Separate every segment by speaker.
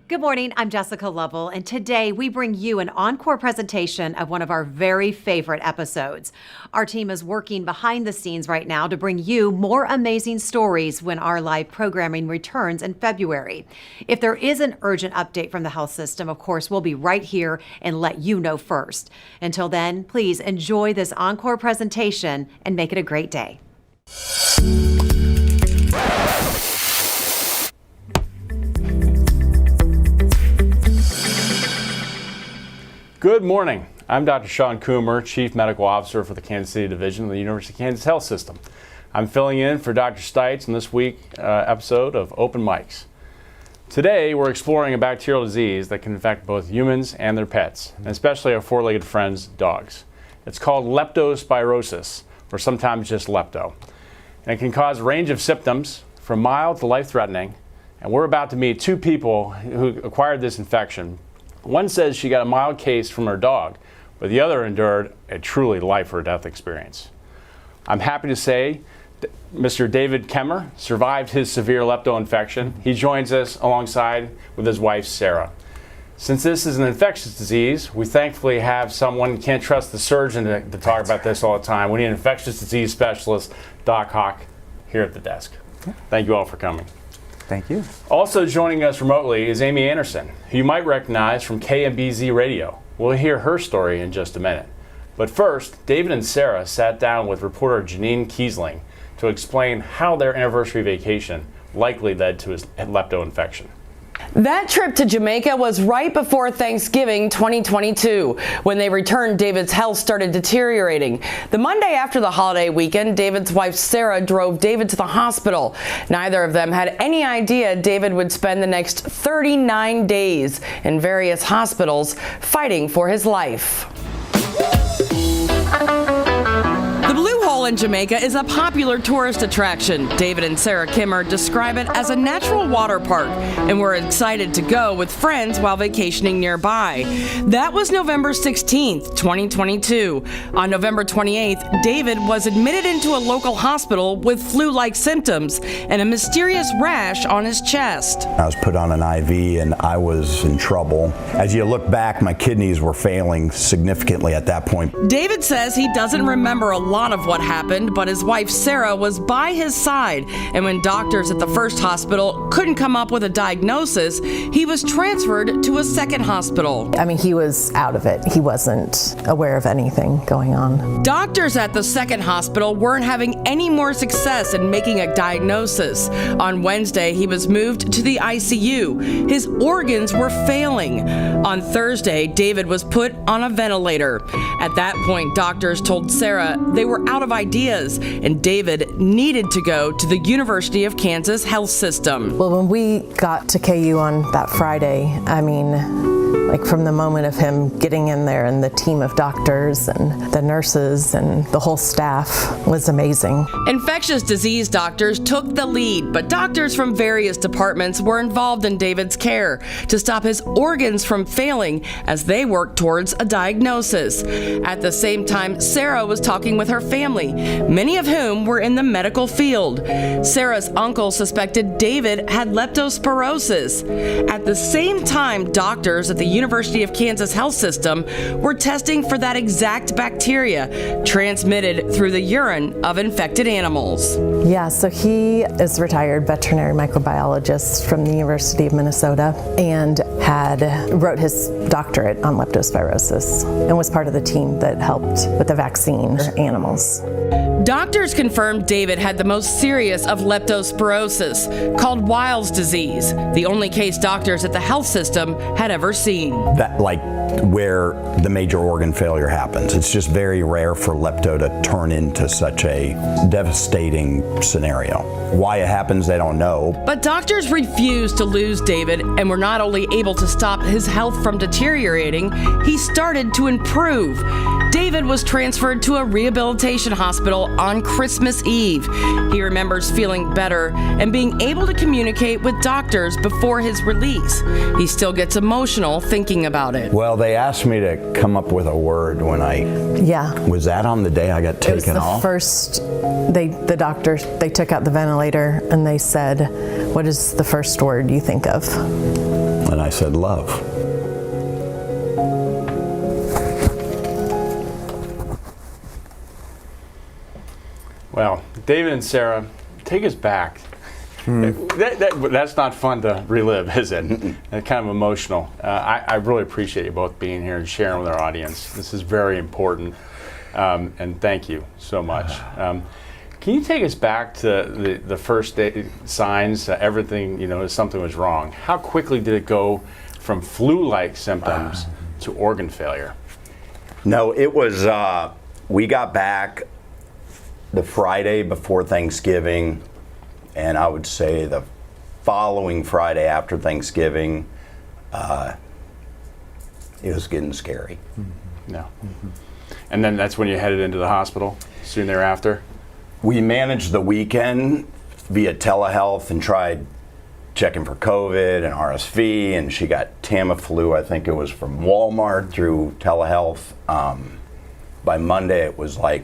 Speaker 1: Good morning, I'm Jessica Lovell, and today we bring you an encore presentation of one of our very favorite episodes. Our team is working behind the scenes right now to bring you more amazing stories when our live programming returns in February. If there is an urgent update from the health system, of course, we'll be right here and let you know first. Until then, please enjoy this encore presentation and make it a great day.
Speaker 2: Good morning. I'm Dr. David Kaemmer, Chief Medical Officer for the Kansas City Division of the University of Kansas Health System. I'm filling in for Dr. Stites in this week's episode of Open Mics. Today, we're exploring a bacterial disease that can infect both humans and their pets, and especially our four-legged friends, dogs. It's called leptospirosis, or sometimes just lepto. And it can cause a range of symptoms from mild to life-threatening, and we're about to meet two people who acquired this infection. One says she got a mild case from her dog, but the other endured a truly life or death experience. I'm happy to say Mr. David Kaemmer survived his severe lepto infection. He joins us alongside with his wife, Sarah. Since this is an infectious disease, we thankfully have someone, can't trust the surgeon to talk about this all the time. We need an infectious disease specialist, Doc Hawk, here at the desk. Thank you all for coming.
Speaker 3: Thank you.
Speaker 2: Also joining us remotely is Amy Anderson, who you might recognize from KMBZ Radio. We'll hear her story in just a minute. But first, David and Sarah sat down with reporter Janine Kiesling to explain how their anniversary vacation likely led to his lepto infection.
Speaker 4: That trip to Jamaica was right before Thanksgiving 2022. When they returned, David's health started deteriorating. The Monday after the holiday weekend, David's wife Sarah drove David to the hospital. Neither of them had any idea David would spend the next 39 days in various hospitals fighting for his life. The Blue Hole in Jamaica is a popular tourist attraction. David and Sarah Kaemmer describe it as a natural water park, and we're excited to go with friends while vacationing nearby. That was November 16th, 2022. On November 28th, David was admitted into a local hospital with flu-like symptoms and a mysterious rash on his chest.
Speaker 5: I was put on an IV and I was in trouble. As you look back, my kidneys were failing significantly at that point.
Speaker 4: David says he doesn't remember a lot of what happened, but his wife Sarah was by his side, and when doctors at the first hospital couldn't come up with a diagnosis, he was transferred to a second hospital.
Speaker 6: I mean, he was out of it. He wasn't aware of anything going on.
Speaker 4: Doctors at the second hospital weren't having any more success in making a diagnosis. On Wednesday, he was moved to the ICU. His organs were failing. On Thursday, David was put on a ventilator. At that point, doctors told Sarah they were out of ideas, and David needed to go to the University of Kansas Health System.
Speaker 6: Well, when we got to KU on that Friday, I mean, like from the moment of him getting in there and the team of doctors and the nurses and the whole staff was amazing.
Speaker 4: Infectious disease doctors took the lead, but doctors from various departments were involved in David's care to stop his organs from failing as they worked towards a diagnosis. At the same time, Sarah was talking with her family, many of whom were in the medical field. Sarah's uncle suspected David had leptospirosis. At the same time, doctors at the University of Kansas Health System were testing for that exact bacteria transmitted through the urine of infected animals.
Speaker 6: Yeah, so he is a retired veterinary microbiologist from the University of Minnesota and wrote his doctorate on leptospirosis and was part of the team that helped with the vaccine for animals.
Speaker 4: Doctors confirmed David had the most serious of leptospirosis, called Weil's disease, the only case doctors at the health system had ever seen.
Speaker 5: That, like, where the major organ failure happens. It's just very rare for lepto to turn into such a devastating scenario. Why it happens, they don't know.
Speaker 4: But doctors refused to lose David and were not only able to stop his health from deteriorating, he started to improve. David was transferred to a rehabilitation hospital on Christmas Eve. He remembers feeling better and being able to communicate with doctors before his release. He still gets emotional thinking about it.
Speaker 5: Well, they asked me to come up with a word when was that on the day I got taken off?
Speaker 6: The doctors, they took out the ventilator and they said, "What is the first word you think of?"
Speaker 5: And I said, love.
Speaker 2: Well, David and Sarah, take us back. That's not fun to relive, is it? It's kind of emotional. I really appreciate you both being here and sharing with our audience. This is very important, and thank you so much. Can you take us back to the first day signs, everything, something was wrong? How quickly did it go from flu-like symptoms to organ failure?
Speaker 5: No, it was, we got back the Friday before Thanksgiving, and I would say the following Friday after Thanksgiving, it was getting scary.
Speaker 2: No. And then that's when you headed into the hospital soon thereafter?
Speaker 5: We managed the weekend via telehealth and tried checking for COVID and RSV, and she got Tamiflu, I think it was from Walmart, through telehealth. By Monday it was like,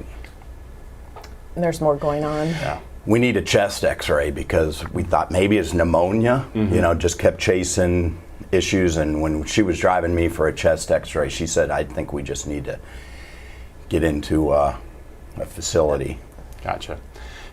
Speaker 6: There's more going on.
Speaker 2: Yeah.
Speaker 5: we need a chest x-ray because we thought maybe it's pneumonia, just kept chasing issues. And when she was driving me for a chest x-ray, she said, I think we just need to get into a facility.
Speaker 2: Gotcha.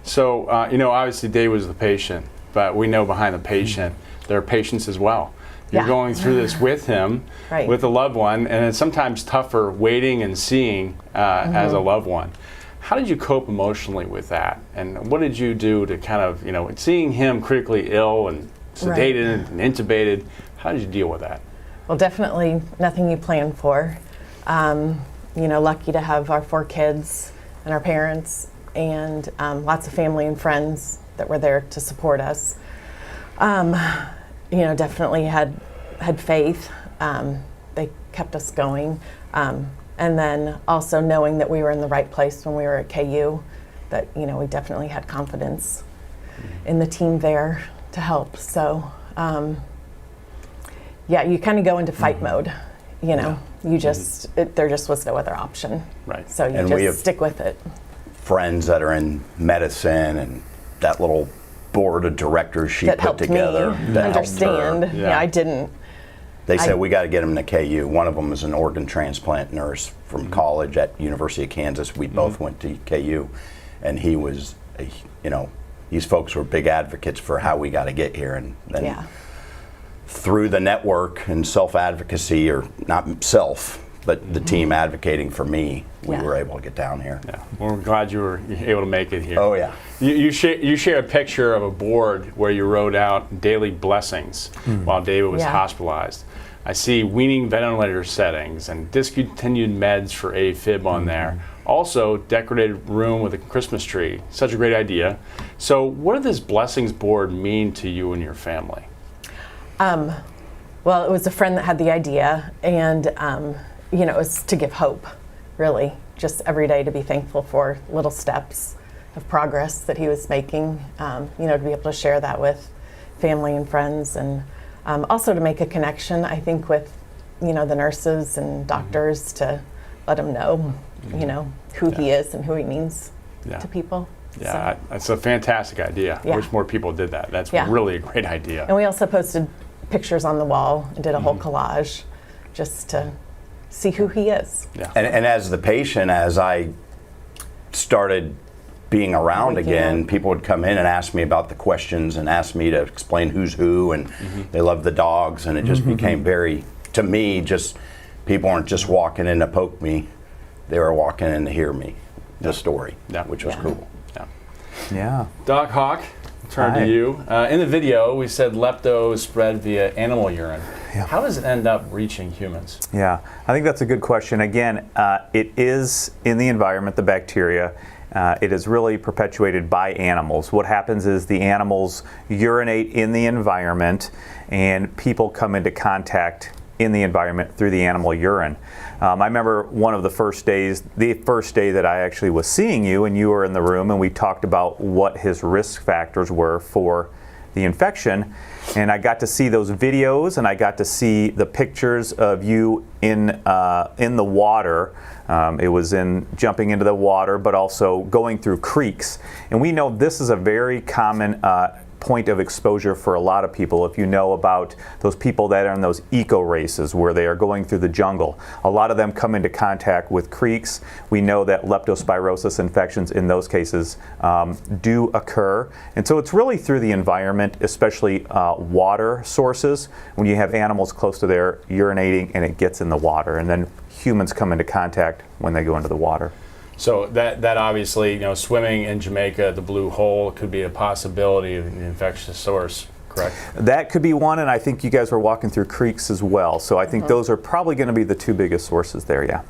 Speaker 2: So, obviously Dave was the patient, but we know behind the patient, there are patients as well. You're going through this with him, with a loved one, and it's sometimes tougher waiting and seeing as a loved one. How did you cope emotionally with that? And what did you do to kind of, seeing him critically ill and sedated and intubated, how did you deal with that?
Speaker 6: Well, definitely nothing you plan for. Lucky to have our 4 kids and our parents and lots of family and friends that were there to support us. Definitely had faith. They kept us going. And then also knowing that we were in the right place when we were at KU, that, we definitely had confidence in the team there to help. So, you kind of go into fight mode, you just, there just was no other option.
Speaker 2: Right.
Speaker 6: So you just stick with it.
Speaker 5: Friends that are in medicine and that little board of directors she
Speaker 6: That
Speaker 5: put
Speaker 6: helped
Speaker 5: together.
Speaker 6: me
Speaker 5: that
Speaker 6: understand.
Speaker 5: helped her.
Speaker 6: I didn't.
Speaker 5: They said we got to get him to KU. One of them was an organ transplant nurse from college at University of Kansas. We both went to KU, and he was, these folks were big advocates for how we got to get here, and then through the network and self-advocacy, or not self, but the team advocating for me, we were able to get down here.
Speaker 2: Yeah, well, we're glad you were able to make it here.
Speaker 5: Oh yeah.
Speaker 2: You share a picture of a board where you wrote out daily blessings while David was hospitalized. I see weaning ventilator settings and discontinued meds for AFib on there. Also, decorated room with a Christmas tree. Such a great idea. So what did this blessings board mean to you and your family?
Speaker 6: Well, it was a friend that had the idea, and it was to give hope, really. Just every day to be thankful for little steps of progress that he was making, to be able to share that with family and friends, and also to make a connection, I think, with, the nurses and doctors to let them know, who he is and who he means to people.
Speaker 2: Yeah, that's a fantastic idea. I wish more people did that. That's really a great idea.
Speaker 6: And we also posted pictures on the wall and did a whole collage just to see who he is.
Speaker 2: Yeah.
Speaker 5: And as the patient, as I started being around again, people would come in and ask me about the questions and ask me to explain who's who, and they love the dogs, and it just became very, to me, just people weren't just walking in to poke me, they were walking in to hear me, the story, which was cool.
Speaker 3: Yeah.
Speaker 2: Doc Hawk, turn to you. In the video, we said lepto is spread via animal urine.
Speaker 3: Yeah.
Speaker 2: How does it end up reaching humans?
Speaker 3: Yeah, I think that's a good question. Again, it is in the environment, the bacteria. It is really perpetuated by animals. What happens is the animals urinate in the environment, and people come into contact in the environment through the animal urine. I remember one of the first days, the first day that I actually was seeing you, and you were in the room, and we talked about what his risk factors were for the infection. And I got to see those videos, and I got to see the pictures of you in the water. It was in jumping into the water, but also going through creeks. And we know this is a very common point of exposure for a lot of people. If you know about those people that are in those eco races where they are going through the jungle, a lot of them come into contact with creeks. We know that leptospirosis infections in those cases do occur. And so it's really through the environment, especially water sources. When you have animals close to there urinating and it gets in the water, and then humans come into contact when they go into the water.
Speaker 2: So that obviously, swimming in Jamaica, the Blue Hole, could be a possibility of an infectious source, correct?
Speaker 3: That could be one, and I think you guys were walking through creeks as well. So I think those are probably going to be the two biggest sources there, yeah.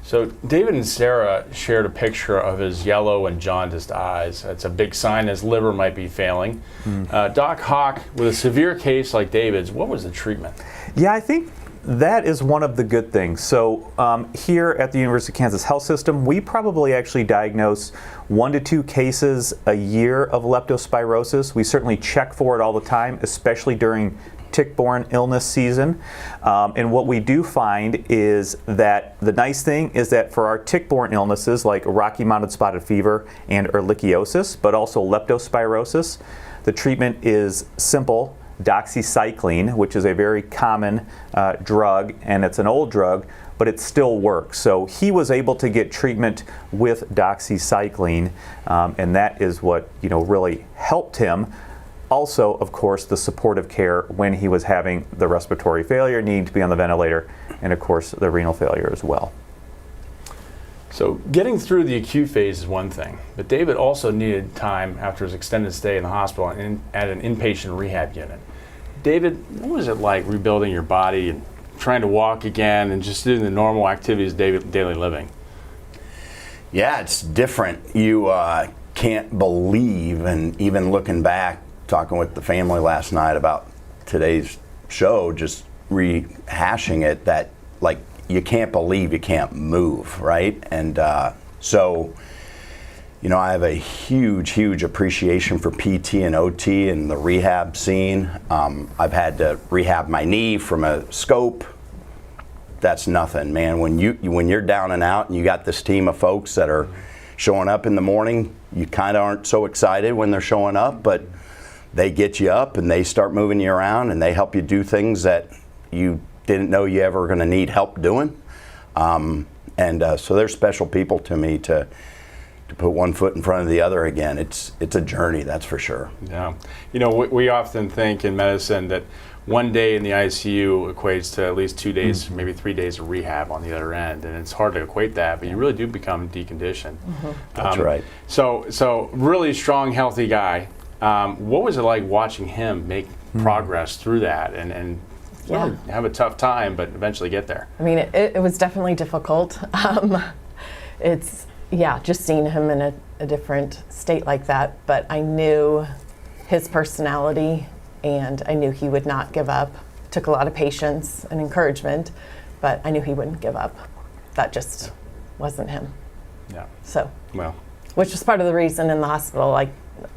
Speaker 2: So David and Sarah shared a picture of his yellow and jaundiced eyes. That's a big sign his liver might be failing. Doc Hawk, with a severe case like David's, what was the treatment?
Speaker 3: Yeah, I think that is one of the good things. So here at the University of Kansas Health System, we probably actually diagnose 1 to 2 cases a year of leptospirosis. We certainly check for it all the time, especially during tick-borne illness season. And what we do find is that the nice thing is that for our tick-borne illnesses like Rocky Mountain spotted fever and ehrlichiosis, but also leptospirosis, the treatment is simple. Doxycycline, which is a very common drug, and it's an old drug, but it still works. So he was able to get treatment with doxycycline, and that is what really helped him. Also, of course, the supportive care when he was having the respiratory failure, needing to be on the ventilator, and of course the renal failure as well.
Speaker 2: So getting through the acute phase is one thing, but David also needed time after his extended stay in the hospital and at an inpatient rehab unit. David, what was it like rebuilding your body and trying to walk again and just doing the normal activities of daily living?
Speaker 5: Yeah, it's different. You can't believe, and even looking back, talking with the family last night about today's show, just rehashing it, that like you can't believe you can't move, right? And so, I have a huge appreciation for PT and OT and the rehab scene. I've had to rehab my knee from a scope. That's nothing, man. When you're down and out and you got this team of folks that are showing up in the morning, you kind of aren't so excited when they're showing up, but they get you up and they start moving you around and they help you do things that you didn't know you ever were going to need help doing. So they're special people to me to put one foot in front of the other again. It's a journey, that's for sure.
Speaker 2: Yeah. We often think in medicine that one day in the ICU equates to at least 2 days, maybe 3 days of rehab on the other end. And it's hard to equate that, but you really do become deconditioned.
Speaker 5: That's right.
Speaker 2: So really strong, healthy guy. What was it like watching him make progress through that and really have a tough time, but eventually get there?
Speaker 6: I mean, it was definitely difficult. Just seeing him in a different state like that, but I knew his personality and I knew he would not give up. Took a lot of patience and encouragement, but I knew he wouldn't give up. That just wasn't him.
Speaker 2: Yeah.
Speaker 6: So,
Speaker 4: which was part of the reason in the hospital,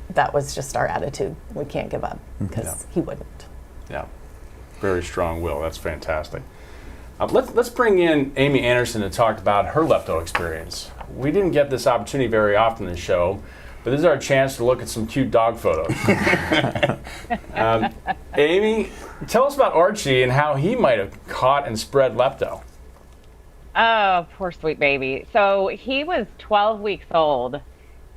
Speaker 4: that was just our attitude. We can't give up because he wouldn't.
Speaker 2: Yeah. Very strong will. That's fantastic. Let's bring in Amy Anderson to talk about her lepto experience. We didn't get this opportunity very often in the show, but this is our chance to look at some cute dog photos. Amy, tell us about Archie and how he might have caught and spread lepto.
Speaker 7: Oh, poor sweet baby. So he was 12 weeks old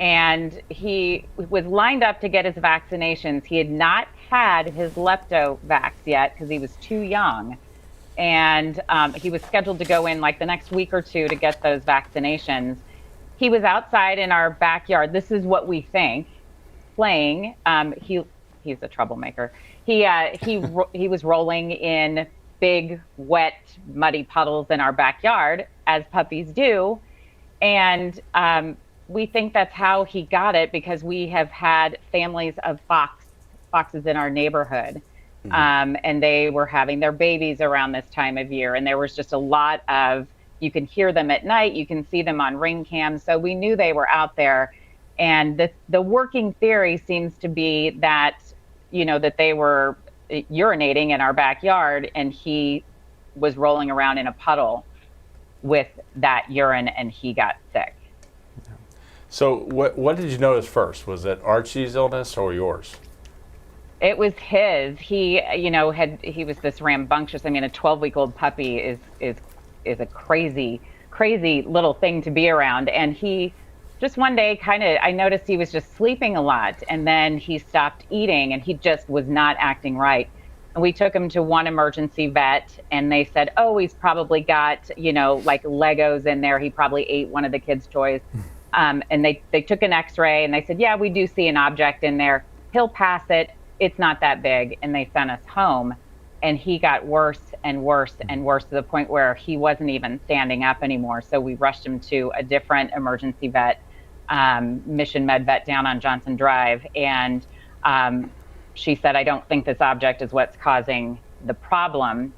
Speaker 7: and he was lined up to get his vaccinations. He had not had his lepto vax yet because he was too young. And he was scheduled to go in the next week or two to get those vaccinations. He was outside in our backyard. This is what we think, playing. He's a troublemaker. He was rolling in big, wet, muddy puddles in our backyard, as puppies do. And we think that's how he got it because we have had families of foxes in our neighborhood. And they were having their babies around this time of year. And there was just a lot of, you can hear them at night, you can see them on ring cams. So we knew they were out there. And the working theory seems to be that, that they were urinating in our backyard and he was rolling around in a puddle with that urine and he got sick.
Speaker 2: So what did you notice first? Was it Archie's illness or yours?
Speaker 7: It was his. He, he was this rambunctious. I mean, a 12-week-old puppy is a crazy little thing to be around. And he just one day I noticed he was just sleeping a lot, and then he stopped eating, and he just was not acting right. And we took him to one emergency vet, and they said, oh, he's probably got, like Legos in there. He probably ate one of the kids' toys. And they took an x-ray, and they said, yeah, we do see an object in there. He'll pass it. It's not that big. And they sent us home, and he got worse and worse and worse to the point where he wasn't even standing up anymore. So we rushed him to a different emergency vet, Mission Med Vet down on Johnson Drive. And she said, I don't think this object is what's causing the problem.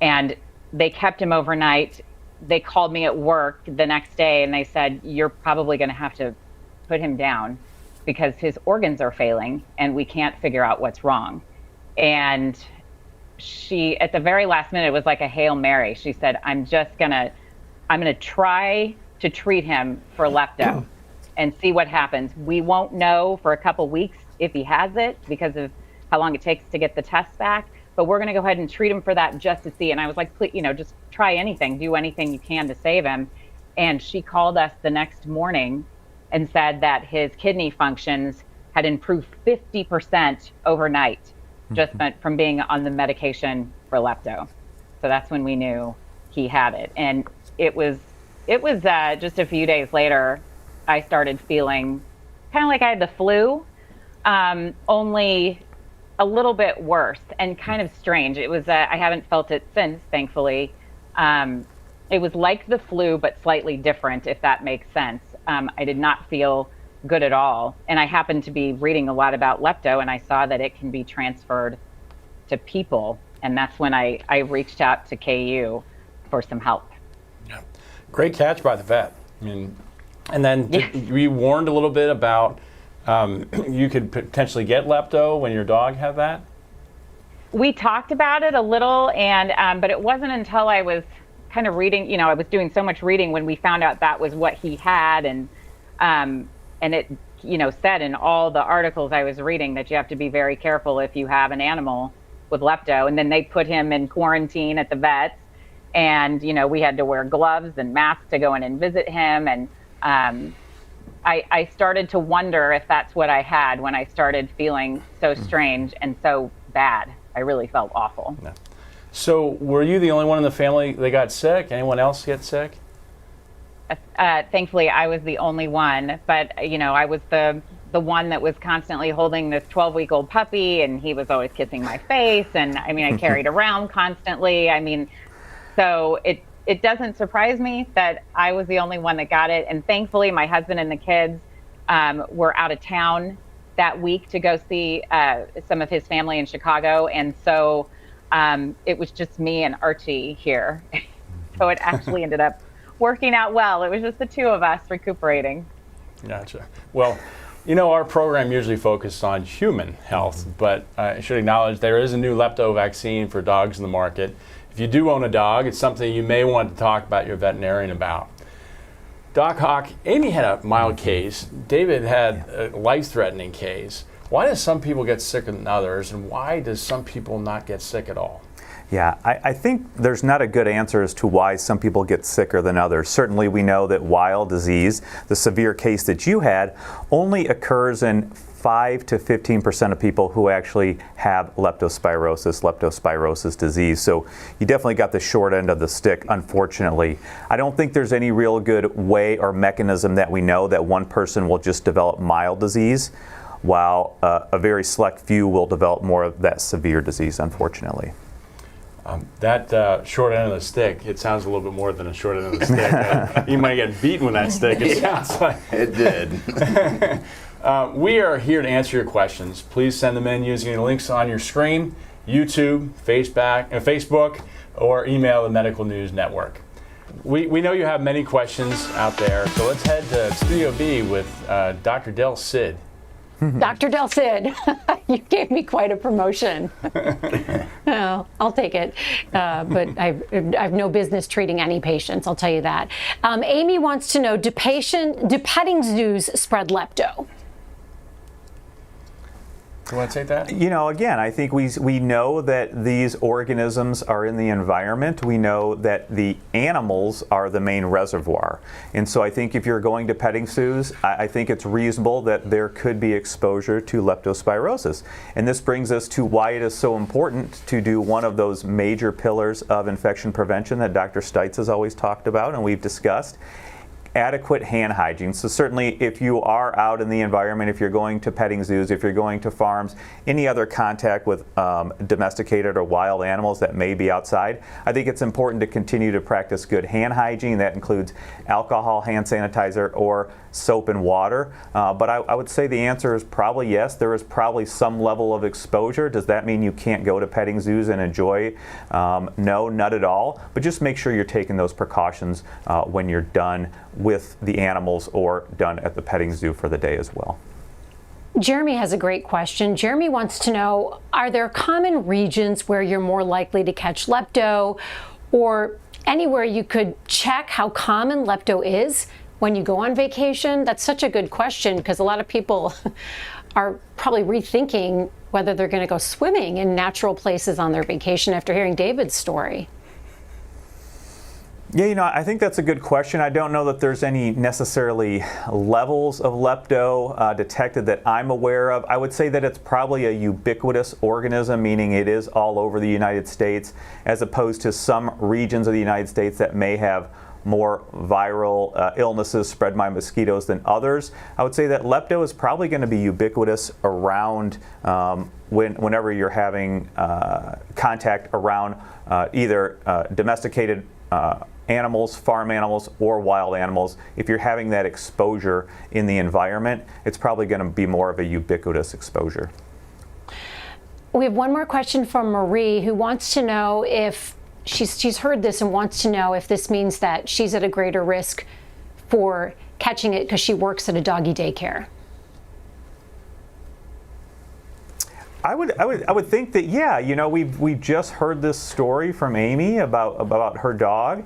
Speaker 7: And they kept him overnight. They called me at work the next day, and they said, you're probably going to have to put him down because his organs are failing and we can't figure out what's wrong. And she, at the very last minute, it was like a Hail Mary. She said, I'm going to try to treat him for lepto and see what happens. We won't know for a couple weeks if he has it because of how long it takes to get the tests back, but we're going to go ahead and treat him for that just to see. And I was like, please, just try anything, do anything you can to save him. And she called us the next morning and said that his kidney functions had improved 50% overnight just from being on the medication for lepto. So that's when we knew he had it. And it was just a few days later, I started feeling kind of like I had the flu, only a little bit worse and kind of strange. It was, I haven't felt it since, thankfully. It was like the flu, but slightly different, if that makes sense. I did not feel good at all. And I happened to be reading a lot about lepto, and I saw that it can be transferred to people. And that's when I reached out to KU for some help.
Speaker 2: Yeah. Great catch by the vet. I mean, and then were you warned a little bit about you could potentially get lepto when your dog had that?
Speaker 7: We talked about it a little, and but it wasn't until I was kind of reading, I was doing so much reading when we found out that was what he had, and it, said in all the articles I was reading that you have to be very careful if you have an animal with lepto. And then they put him in quarantine at the vets, and we had to wear gloves and masks to go in and visit him. And I started to wonder if that's what I had when I started feeling so strange and so bad. I really felt awful.
Speaker 2: Yeah. So were you the only one in the family that got sick? Anyone else get sick?
Speaker 7: Thankfully, I was the only one, but I was the one that was constantly holding this 12-week-old puppy, and he was always kissing my face, and I carried around constantly. So it doesn't surprise me that I was the only one that got it, and thankfully, my husband and the kids were out of town that week to go see some of his family in Chicago, and so it was just me and Archie here. So it actually ended up working out well. It was just the two of us recuperating.
Speaker 2: Gotcha. Well, our program usually focuses on human health, but I should acknowledge there is a new lepto vaccine for dogs in the market. If you do own a dog, it's something you may want to talk about your veterinarian about. Doc Hawk, Amy had a mild case. David had a life-threatening case. Why do some people get sicker than others, and why does some people not get sick at all?
Speaker 3: Yeah, I think there's not a good answer as to why some people get sicker than others. Certainly we know that wild disease, the severe case that you had, only occurs in 5 to 15% of people who actually have leptospirosis disease. So you definitely got the short end of the stick, unfortunately. I don't think there's any real good way or mechanism that we know that one person will just develop mild disease, while a very select few will develop more of that severe disease, unfortunately.
Speaker 2: That short end of the stick, it sounds a little bit more than a short end of the stick. You might get beaten with that stick, it sounds like.
Speaker 5: It did.
Speaker 2: We are here to answer your questions. Please send them in using the links on your screen, YouTube, Facebook, or email the Medical News Network. We know you have many questions out there, so let's head to Studio B with Dr. Del Cid.
Speaker 8: Dr. Del Cid. You gave me quite a promotion. Oh, I'll take it. But I've no business treating any patients, I'll tell you that. Amy wants to know, do petting zoos spread lepto?
Speaker 2: You want to take that?
Speaker 3: You know, again, I think we know that these organisms are in the environment. We know that the animals are the main reservoir. And so I think if you're going to petting zoos, I think it's reasonable that there could be exposure to leptospirosis. And this brings us to why it is so important to do one of those major pillars of infection prevention that Dr. Stites has always talked about and we've discussed. Adequate hand hygiene. So certainly if you are out in the environment, if you're going to petting zoos, if you're going to farms, any other contact with domesticated or wild animals that may be outside, I think it's important to continue to practice good hand hygiene. That includes alcohol, hand sanitizer, or soap and water. But I would say the answer is probably yes. There is probably some level of exposure. Does that mean you can't go to petting zoos and enjoy? No, not at all. But just make sure you're taking those precautions when you're done with the animals or done at the petting zoo for the day as well.
Speaker 8: Jeremy has a great question. Jeremy wants to know, are there common regions where you're more likely to catch lepto, or anywhere you could check how common lepto is when you go on vacation? That's such a good question, because a lot of people are probably rethinking whether they're going to go swimming in natural places on their vacation after hearing David's story.
Speaker 3: Yeah, you know, I think that's a good question. I don't know that there's any necessarily levels of lepto detected that I'm aware of. I would say that it's probably a ubiquitous organism, meaning it is all over the United States, as opposed to some regions of the United States that may have more viral illnesses spread by mosquitoes than others. I would say that lepto is probably going to be ubiquitous around whenever you're having contact around either domesticated animals, farm animals, or wild animals. If you're having that exposure in the environment, it's probably going to be more of a ubiquitous exposure.
Speaker 8: We have one more question from Marie, who wants to know if she's heard this and wants to know if this means that she's at a greater risk for catching it because she works at a doggy daycare.
Speaker 3: I would think that, yeah, you know, we've just heard this story from Amy about her dog,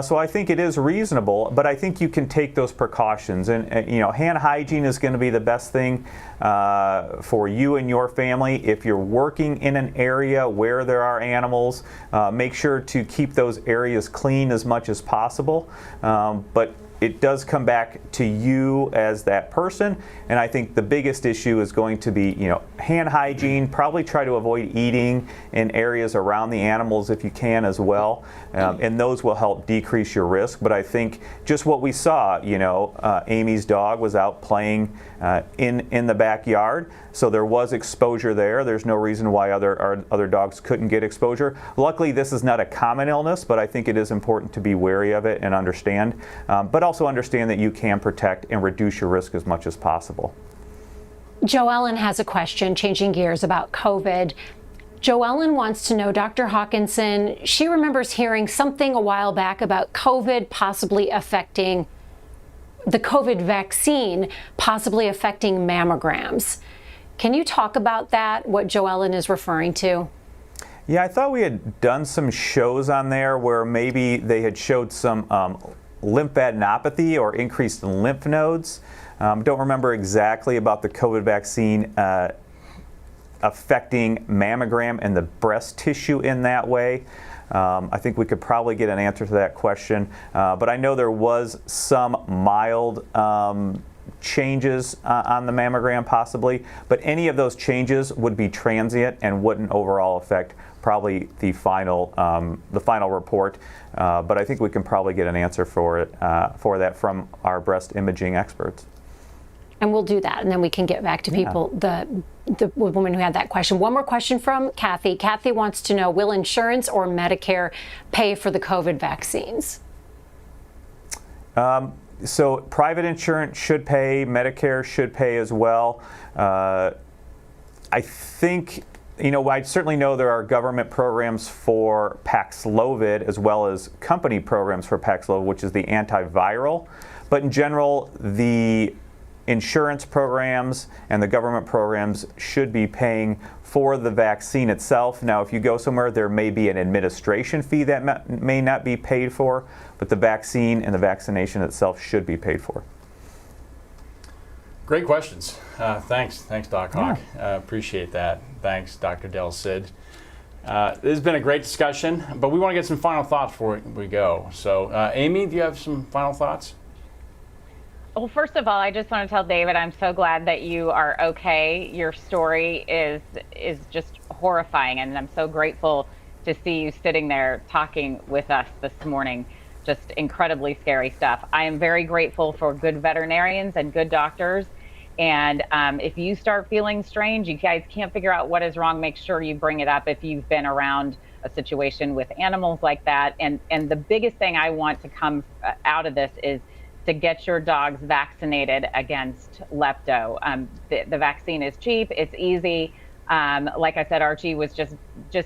Speaker 3: so I think it is reasonable, but I think you can take those precautions, and you know, hand hygiene is going to be the best thing for you and your family. If you're working in an area where there are animals, make sure to keep those areas clean as much as possible, but it does come back to you as that person, and I think the biggest issue is going to be, you know, hand hygiene. Probably try to avoid eating in areas around the animals if you can as well, and those will help decrease your risk. But I think just what we saw, you know, Amy's dog was out playing in the backyard, so there was exposure there. There's no reason why other dogs couldn't get exposure. Luckily, this is not a common illness, but I think it is important to be wary of it and understand. But also understand that you can protect and reduce your risk as much as possible.
Speaker 8: Joellen has a question, changing gears, about COVID. Joellen wants to know, Dr. Hawkinson, she remembers hearing something a while back about COVID possibly affecting the COVID vaccine, possibly affecting mammograms. Can you talk about that, what Joellen is referring to?
Speaker 3: Yeah, I thought we had done some shows on there where maybe they had showed some lymphadenopathy or increased lymph nodes. Don't remember exactly about the COVID vaccine affecting mammogram and the breast tissue in that way. I think we could probably get an answer to that question, but I know there was some mild changes on the mammogram possibly, but any of those changes would be transient and wouldn't overall affect probably the final report. But I think we can probably get an answer for that from our breast imaging experts.
Speaker 8: And we'll do that, and then we can get back to people, the woman who had that question. One more question from Kathy. Kathy wants to know, will insurance or Medicare pay for the COVID vaccines?
Speaker 3: So private insurance should pay, Medicare should pay as well. I think, you know, I certainly know there are government programs for Paxlovid as well as company programs for Paxlovid, which is the antiviral. But in general, the insurance programs and the government programs should be paying for the vaccine itself. Now, if you go somewhere, there may be an administration fee that may not be paid for, but the vaccine and the vaccination itself should be paid for.
Speaker 2: Great questions. Thanks, Doc Hawk. Appreciate that. Thanks, Dr. Del Cid. This has been a great discussion, but we want to get some final thoughts before we go. So, Amy, do you have some final thoughts?
Speaker 7: Well, first of all, I just want to tell David, I'm so glad that you are okay. Your story is just horrifying, and I'm so grateful to see you sitting there talking with us this morning. Just incredibly scary stuff. I am very grateful for good veterinarians and good doctors. And if you start feeling strange, you guys can't figure out what is wrong, make sure you bring it up if you've been around a situation with animals like that. And the biggest thing I want to come out of this is to get your dogs vaccinated against lepto. The vaccine is cheap, it's easy. Like I said, Archie was just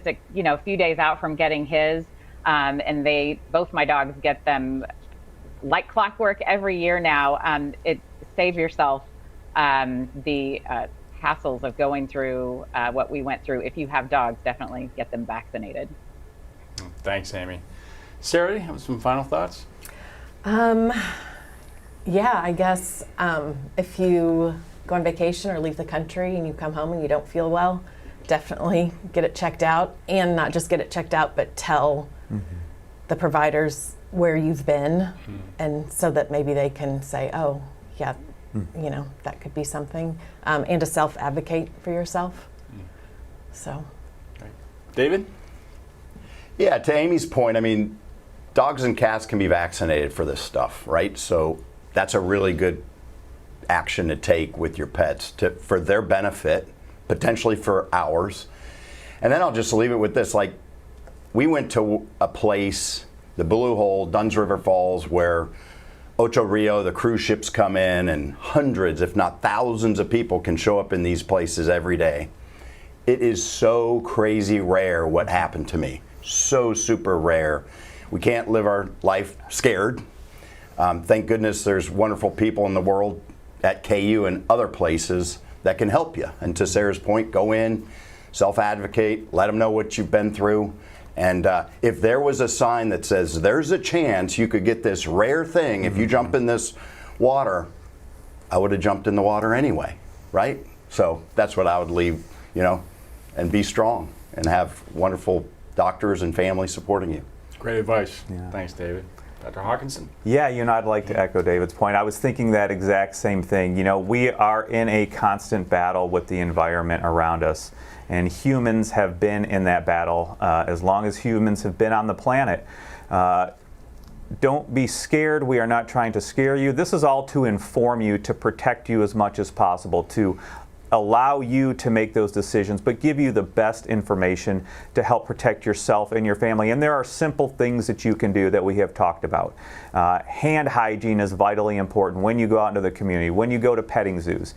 Speaker 7: a few days out from getting his, and both my dogs get them like clockwork every year now. Save yourself the hassles of going through what we went through. If you have dogs, definitely get them vaccinated.
Speaker 2: Thanks, Amy. Sarah, do you have some final thoughts?
Speaker 6: Yeah, I guess if you go on vacation or leave the country and you come home and you don't feel well, definitely get it checked out, and not just get it checked out, but tell the providers where you've been, and so that maybe they can say, oh, yeah, that could be something, and to self-advocate for yourself. So,
Speaker 2: David?
Speaker 5: Yeah, to Amy's point, I mean, dogs and cats can be vaccinated for this stuff, right? So that's a really good action to take with your pets for their benefit, potentially for ours. And then I'll just leave it with this. Like, we went to a place, the Blue Hole, Dunn's River Falls, where Ocho Rio, the cruise ships come in, and hundreds, if not thousands of people can show up in these places every day. It is so crazy rare what happened to me. So super rare. We can't live our life scared. Thank goodness there's wonderful people in the world at KU and other places that can help you. And to Sarah's point, go in, self-advocate, let them know what you've been through. And if there was a sign that says there's a chance you could get this rare thing if you jump in this water, I would have jumped in the water anyway, right? So that's what I would leave, and be strong and have wonderful doctors and family supporting you.
Speaker 2: Great advice. Yeah. Thanks, David. Dr. Hawkinson?
Speaker 3: Yeah, I'd like to echo David's point. I was thinking that exact same thing. We are in a constant battle with the environment around us, and humans have been in that battle as long as humans have been on the planet. Don't be scared. We are not trying to scare you. This is all to inform you, to protect you as much as possible, to allow you to make those decisions, but give you the best information to help protect yourself and your family. And there are simple things that you can do that we have talked about. Hand hygiene is vitally important when you go out into the community, when you go to petting zoos.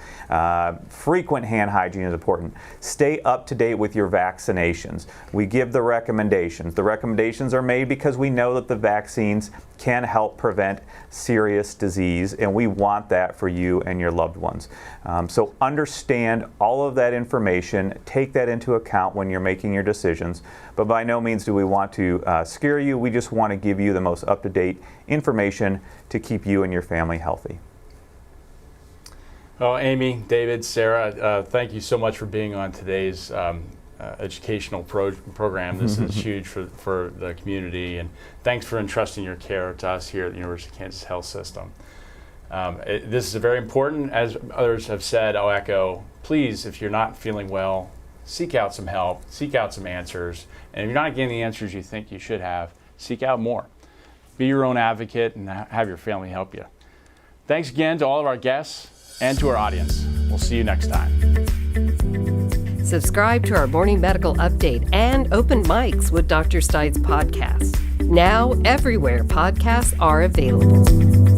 Speaker 3: Frequent hand hygiene is important. Stay up to date with your vaccinations. We give the recommendations. The recommendations are made because we know that the vaccines can help prevent serious disease, and we want that for you and your loved ones. So understand all of that information, take that into account when you're making your decisions, but by no means do we want to scare you. We just want to give you the most up-to-date information to keep you and your family healthy.
Speaker 2: Well, Amy, David, Sarah, thank you so much for being on today's educational program. This is huge for the community, and thanks for entrusting your care to us here at the University of Kansas Health System. This is very important. As others have said, I'll echo, please, if you're not feeling well, seek out some help, seek out some answers, and if you're not getting the answers you think you should have, seek out more. Be your own advocate and have your family help you. Thanks again to all of our guests and to our audience. We'll see you next time.
Speaker 9: Subscribe to our Morning Medical Update and Open Mics with Dr. Stites podcast. Now, everywhere podcasts are available.